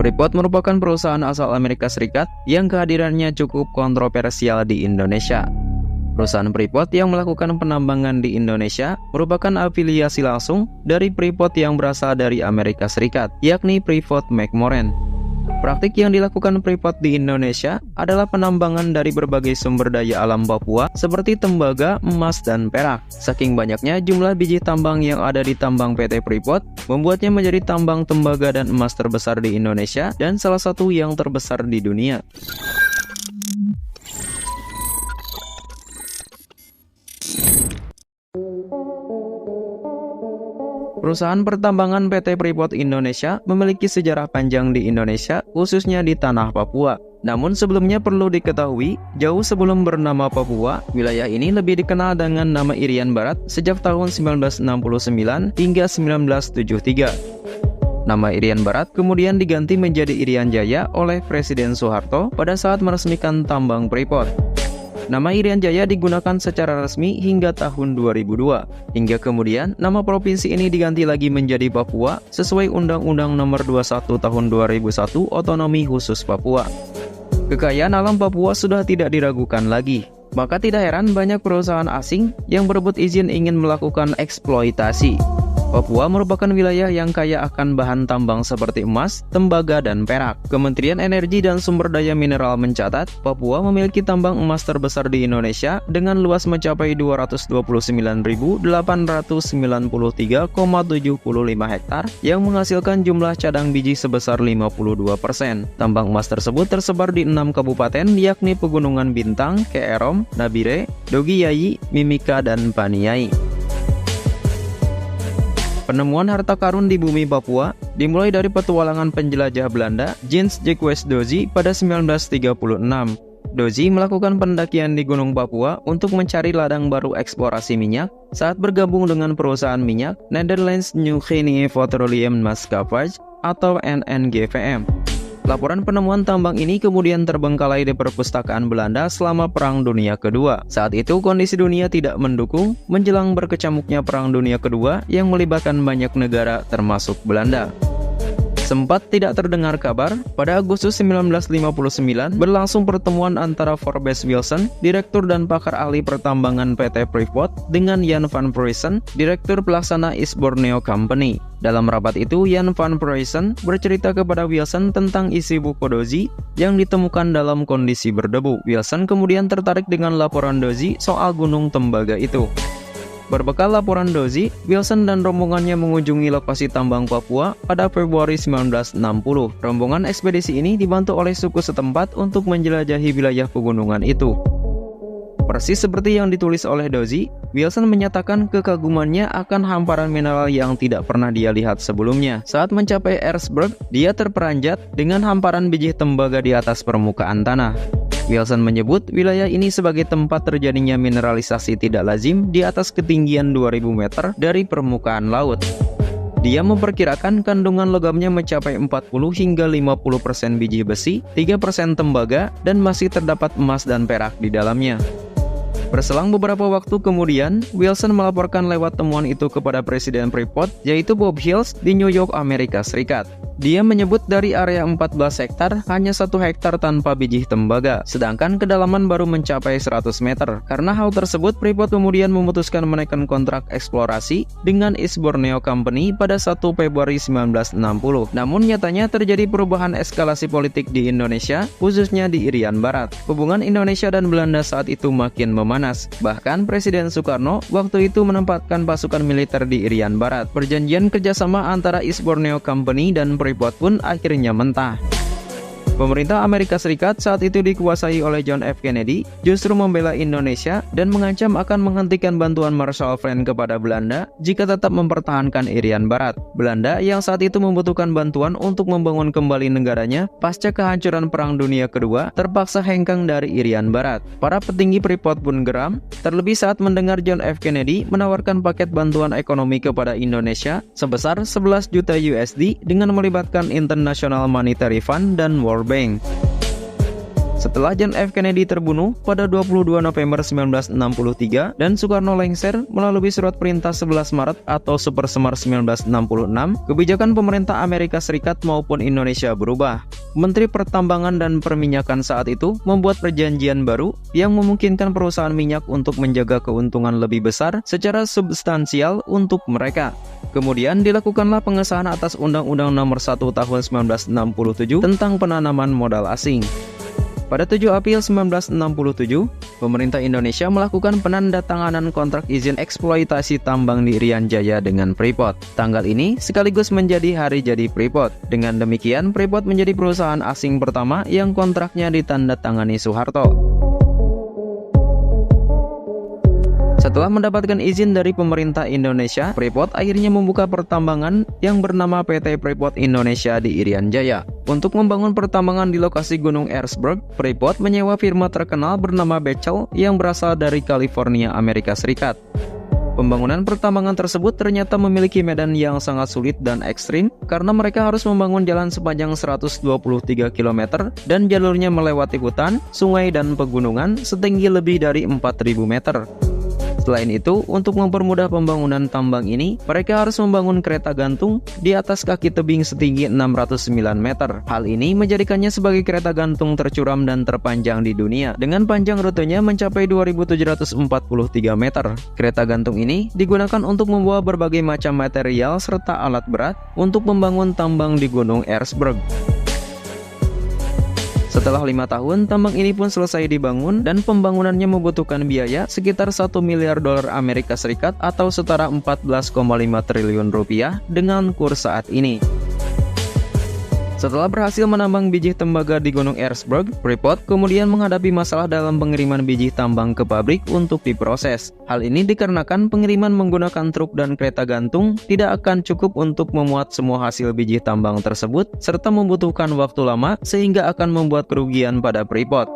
Freeport merupakan perusahaan asal Amerika Serikat yang kehadirannya cukup kontroversial di Indonesia. Perusahaan Freeport yang melakukan penambangan di Indonesia merupakan afiliasi langsung dari Freeport yang berasal dari Amerika Serikat, yakni Freeport-McMoRan. Praktik yang dilakukan Freeport di Indonesia adalah penambangan dari berbagai sumber daya alam Papua seperti tembaga, emas, dan perak. Saking banyaknya jumlah biji tambang yang ada di tambang PT Freeport, membuatnya menjadi tambang tembaga dan emas terbesar di Indonesia dan salah satu yang terbesar di dunia. Perusahaan pertambangan PT Freeport Indonesia memiliki sejarah panjang di Indonesia, khususnya di tanah Papua. Namun sebelumnya perlu diketahui, jauh sebelum bernama Papua, wilayah ini lebih dikenal dengan nama Irian Barat sejak tahun 1969 hingga 1973. Nama Irian Barat kemudian diganti menjadi Irian Jaya oleh Presiden Soeharto pada saat meresmikan tambang Freeport. Nama Irian Jaya digunakan secara resmi hingga tahun 2002, hingga kemudian nama provinsi ini diganti lagi menjadi Papua sesuai Undang-Undang Nomor 21 Tahun 2001 Otonomi Khusus Papua. Kekayaan alam Papua sudah tidak diragukan lagi, maka tidak heran banyak perusahaan asing yang berebut izin ingin melakukan eksploitasi. Papua merupakan wilayah yang kaya akan bahan tambang seperti emas, tembaga, dan perak. Kementerian Energi dan Sumber Daya Mineral mencatat, Papua memiliki tambang emas terbesar di Indonesia dengan luas mencapai 229.893,75 hektar yang menghasilkan jumlah cadang biji sebesar 52%. Tambang emas tersebut tersebar di 6 kabupaten yakni Pegunungan Bintang, Keerom, Nabire, Dogiyayi, Mimika, dan Paniai. Penemuan harta karun di bumi Papua dimulai dari petualangan penjelajah Belanda Jens-Jacques Dozy pada 1936. Dozy melakukan pendakian di Gunung Papua untuk mencari ladang baru eksplorasi minyak saat bergabung dengan perusahaan minyak Netherlands New Guinea Petroleum Maatschappij atau NNGVM. Laporan penemuan tambang ini kemudian terbengkalai di perpustakaan Belanda selama Perang Dunia Kedua. Saat itu kondisi dunia tidak mendukung menjelang berkecamuknya Perang Dunia Kedua yang melibatkan banyak negara termasuk Belanda. Sempat tidak terdengar kabar, pada Agustus 1959 berlangsung pertemuan antara Forbes Wilson, direktur dan pakar ahli pertambangan PT Freeport, dengan Jan van Preussen, direktur pelaksana East Borneo Company. Dalam rapat itu, Jan van Preussen bercerita kepada Wilson tentang isi buku Dozy yang ditemukan dalam kondisi berdebu. Wilson kemudian tertarik dengan laporan Dozy soal gunung tembaga itu. Berbekal laporan Dozy, Wilson dan rombongannya mengunjungi lokasi tambang Papua pada Februari 1960. Rombongan ekspedisi ini dibantu oleh suku setempat untuk menjelajahi wilayah pegunungan itu. Persis seperti yang ditulis oleh Dozy, Wilson menyatakan kekagumannya akan hamparan mineral yang tidak pernah dia lihat sebelumnya. Saat mencapai Erzberg, dia terperanjat dengan hamparan biji tembaga di atas permukaan tanah. Wilson menyebut wilayah ini sebagai tempat terjadinya mineralisasi tidak lazim di atas ketinggian 2000 meter dari permukaan laut. Dia memperkirakan kandungan logamnya mencapai 40 hingga 50% biji besi, 3% tembaga, dan masih terdapat emas dan perak di dalamnya. Berselang beberapa waktu kemudian, Wilson melaporkan lewat temuan itu kepada Presiden Freeport, yaitu Bob Hills di New York, Amerika Serikat. Dia menyebut dari area 14 hektar, hanya 1 hektar tanpa biji tembaga, sedangkan kedalaman baru mencapai 100 meter. Karena hal tersebut, Freeport kemudian memutuskan menaikkan kontrak eksplorasi dengan East Borneo Company pada 1 Februari 1960. Namun nyatanya terjadi perubahan eskalasi politik di Indonesia, khususnya di Irian Barat. Hubungan Indonesia dan Belanda saat itu makin memanas. Bahkan Presiden Soekarno waktu itu menempatkan pasukan militer di Irian Barat. Perjanjian kerjasama antara East Borneo Company dan Freeport pun akhirnya mentah. Pemerintah Amerika Serikat saat itu dikuasai oleh John F. Kennedy justru membela Indonesia dan mengancam akan menghentikan bantuan Marshall Plan kepada Belanda jika tetap mempertahankan Irian Barat. Belanda yang saat itu membutuhkan bantuan untuk membangun kembali negaranya pasca kehancuran Perang Dunia Kedua terpaksa hengkang dari Irian Barat. Para petinggi Freeport pun geram, terlebih saat mendengar John F. Kennedy menawarkan paket bantuan ekonomi kepada Indonesia sebesar 11 juta USD dengan melibatkan International Monetary Fund dan World Bank. Setelah John F. Kennedy terbunuh pada 22 November 1963 dan Soekarno lengser melalui surat perintah 11 Maret atau Supersemar 1966, kebijakan pemerintah Amerika Serikat maupun Indonesia berubah. Menteri Pertambangan dan Perminyakan saat itu membuat perjanjian baru yang memungkinkan perusahaan minyak untuk menjaga keuntungan lebih besar secara substansial untuk mereka. Kemudian dilakukanlah pengesahan atas Undang-Undang Nomor 1 Tahun 1967 tentang penanaman modal asing. Pada 7 April 1967, pemerintah Indonesia melakukan penandatanganan kontrak izin eksploitasi tambang di Irian Jaya dengan Freeport. Tanggal ini sekaligus menjadi hari jadi Freeport. Dengan demikian, Freeport menjadi perusahaan asing pertama yang kontraknya ditandatangani Soeharto. Setelah mendapatkan izin dari pemerintah Indonesia, Freeport akhirnya membuka pertambangan yang bernama PT Freeport Indonesia di Irian Jaya. Untuk membangun pertambangan di lokasi Gunung Erzberg, Freeport menyewa firma terkenal bernama Bechtel yang berasal dari California, Amerika Serikat. Pembangunan pertambangan tersebut ternyata memiliki medan yang sangat sulit dan ekstrim karena mereka harus membangun jalan sepanjang 123 km dan jalurnya melewati hutan, sungai, dan pegunungan setinggi lebih dari 4.000 meter. Selain itu, untuk mempermudah pembangunan tambang ini, mereka harus membangun kereta gantung di atas kaki tebing setinggi 609 meter. Hal ini menjadikannya sebagai kereta gantung tercuram dan terpanjang di dunia, dengan panjang rutenya mencapai 2.743 meter. Kereta gantung ini digunakan untuk membawa berbagai macam material serta alat berat untuk membangun tambang di Gunung Erzberg. Setelah 5 tahun, tambang ini pun selesai dibangun dan pembangunannya membutuhkan biaya sekitar 1 miliar dolar Amerika Serikat atau setara 14,5 triliun rupiah dengan kurs saat ini. Setelah berhasil menambang biji tembaga di Gunung Erzberg, Freeport kemudian menghadapi masalah dalam pengiriman biji tambang ke pabrik untuk diproses. Hal ini dikarenakan pengiriman menggunakan truk dan kereta gantung tidak akan cukup untuk memuat semua hasil biji tambang tersebut, serta membutuhkan waktu lama sehingga akan membuat kerugian pada Freeport.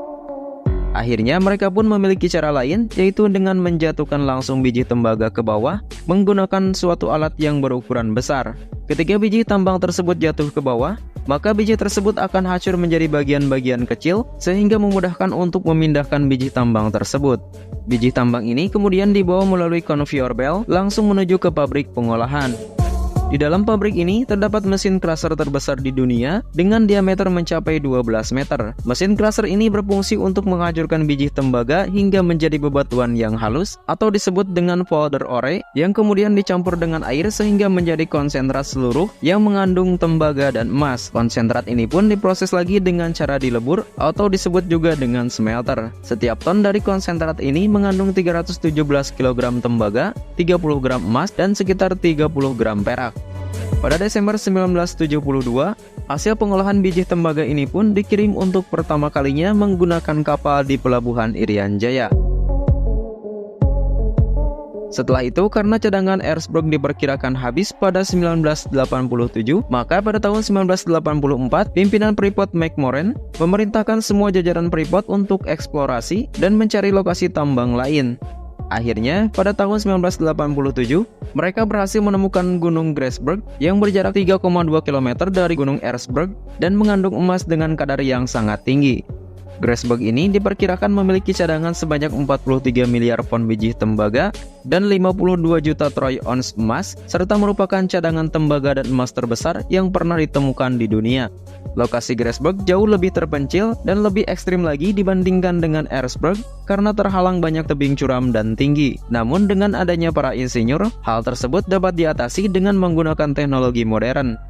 Akhirnya mereka pun memiliki cara lain, yaitu dengan menjatuhkan langsung biji tembaga ke bawah menggunakan suatu alat yang berukuran besar. Ketika biji tambang tersebut jatuh ke bawah, maka biji tersebut akan hancur menjadi bagian-bagian kecil sehingga memudahkan untuk memindahkan biji tambang tersebut. Biji tambang ini kemudian dibawa melalui conveyor belt langsung menuju ke pabrik pengolahan. Di dalam pabrik ini terdapat mesin crusher terbesar di dunia dengan diameter mencapai 12 meter. Mesin crusher ini berfungsi untuk menghancurkan biji tembaga hingga menjadi bebatuan yang halus atau disebut dengan powder ore yang kemudian dicampur dengan air sehingga menjadi konsentrat seluruh yang mengandung tembaga dan emas. Konsentrat ini pun diproses lagi dengan cara dilebur atau disebut juga dengan smelter. Setiap ton dari konsentrat ini mengandung 317 kg tembaga, 30 gram emas, dan sekitar 30 gram perak. Pada Desember 1972, hasil pengolahan biji tembaga ini pun dikirim untuk pertama kalinya menggunakan kapal di pelabuhan Irian Jaya. Setelah itu, karena cadangan Erzberg diperkirakan habis pada 1987, maka pada tahun 1984, pimpinan Freeport McMoran memerintahkan semua jajaran Freeport untuk eksplorasi dan mencari lokasi tambang lain. Akhirnya, pada tahun 1987, mereka berhasil menemukan Gunung Grasberg yang berjarak 3,2 km dari Gunung Erzberg dan mengandung emas dengan kadar yang sangat tinggi. Grasberg ini diperkirakan memiliki cadangan sebanyak 43 miliar pon biji tembaga dan 52 juta troy ons emas, serta merupakan cadangan tembaga dan emas terbesar yang pernah ditemukan di dunia. Lokasi Grasberg jauh lebih terpencil dan lebih ekstrim lagi dibandingkan dengan Erzberg karena terhalang banyak tebing curam dan tinggi. Namun dengan adanya para insinyur, hal tersebut dapat diatasi dengan menggunakan teknologi modern.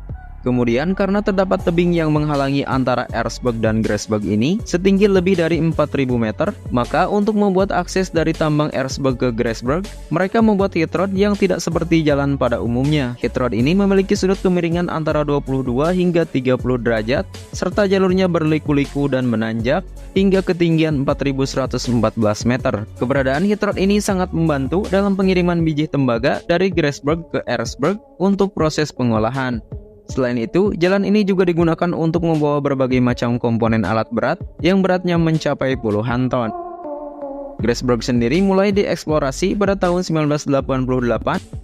Kemudian karena terdapat tebing yang menghalangi antara Erzberg dan Grasberg ini setinggi lebih dari 4.000 meter, maka untuk membuat akses dari tambang Erzberg ke Grasberg, mereka membuat heat rod yang tidak seperti jalan pada umumnya. Heat rod ini memiliki sudut kemiringan antara 22 hingga 30 derajat, serta jalurnya berliku-liku dan menanjak hingga ketinggian 4.114 meter. Keberadaan heat rod ini sangat membantu dalam pengiriman biji tembaga dari Grasberg ke Erzberg untuk proses pengolahan. Selain itu, jalan ini juga digunakan untuk membawa berbagai macam komponen alat berat yang beratnya mencapai puluhan ton. Grasberg sendiri mulai dieksplorasi pada tahun 1988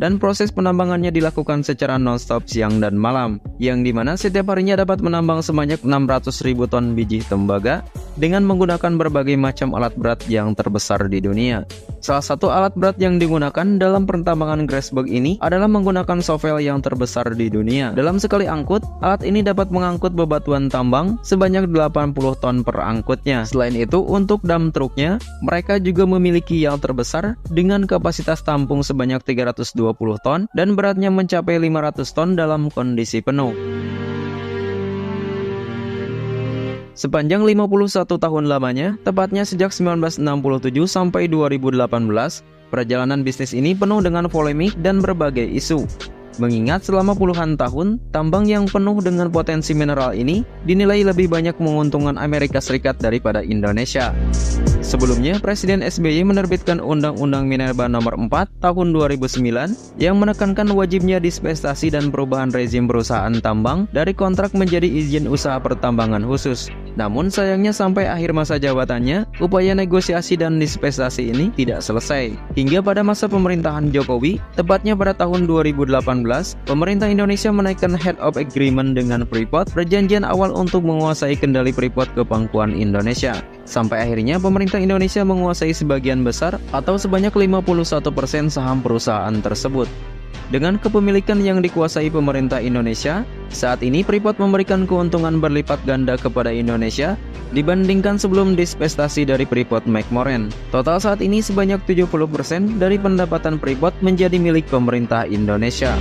dan proses penambangannya dilakukan secara non-stop siang dan malam. yang dimana setiap harinya dapat menambang sebanyak 600.000 ton biji tembaga dengan menggunakan berbagai macam alat berat yang terbesar di dunia. Salah satu alat berat yang digunakan dalam pertambangan Grasberg ini adalah menggunakan shovel yang terbesar di dunia. Dalam sekali angkut, alat ini dapat mengangkut bebatuan tambang sebanyak 80 ton per angkutnya. Selain itu, untuk dump truknya, mereka juga memiliki yang terbesar dengan kapasitas tampung sebanyak 320 ton dan beratnya mencapai 500 ton dalam kondisi penuh. Sepanjang 51 tahun lamanya, tepatnya sejak 1967 sampai 2018, perjalanan bisnis ini penuh dengan polemik dan berbagai isu. Mengingat selama puluhan tahun, tambang yang penuh dengan potensi mineral ini dinilai lebih banyak menguntungkan Amerika Serikat daripada Indonesia. Sebelumnya, Presiden SBY menerbitkan Undang-Undang Minerba Nomor 4 Tahun 2009 yang menekankan wajibnya dispensasi dan perubahan rezim perusahaan tambang dari kontrak menjadi izin usaha pertambangan khusus. Namun sayangnya sampai akhir masa jabatannya, upaya negosiasi dan dispensasi ini tidak selesai. Hingga pada masa pemerintahan Jokowi, tepatnya pada tahun 2018, pemerintah Indonesia menaikkan Head of Agreement dengan Freeport, perjanjian awal untuk menguasai kendali Freeport ke pangkuan Indonesia. Sampai akhirnya pemerintah Indonesia menguasai sebagian besar atau sebanyak 51% saham perusahaan tersebut. Dengan kepemilikan yang dikuasai pemerintah Indonesia, saat ini Freeport memberikan keuntungan berlipat ganda kepada Indonesia dibandingkan sebelum dispensasi dari Freeport-McMoRan. Total saat ini sebanyak 70% dari pendapatan Freeport menjadi milik pemerintah Indonesia.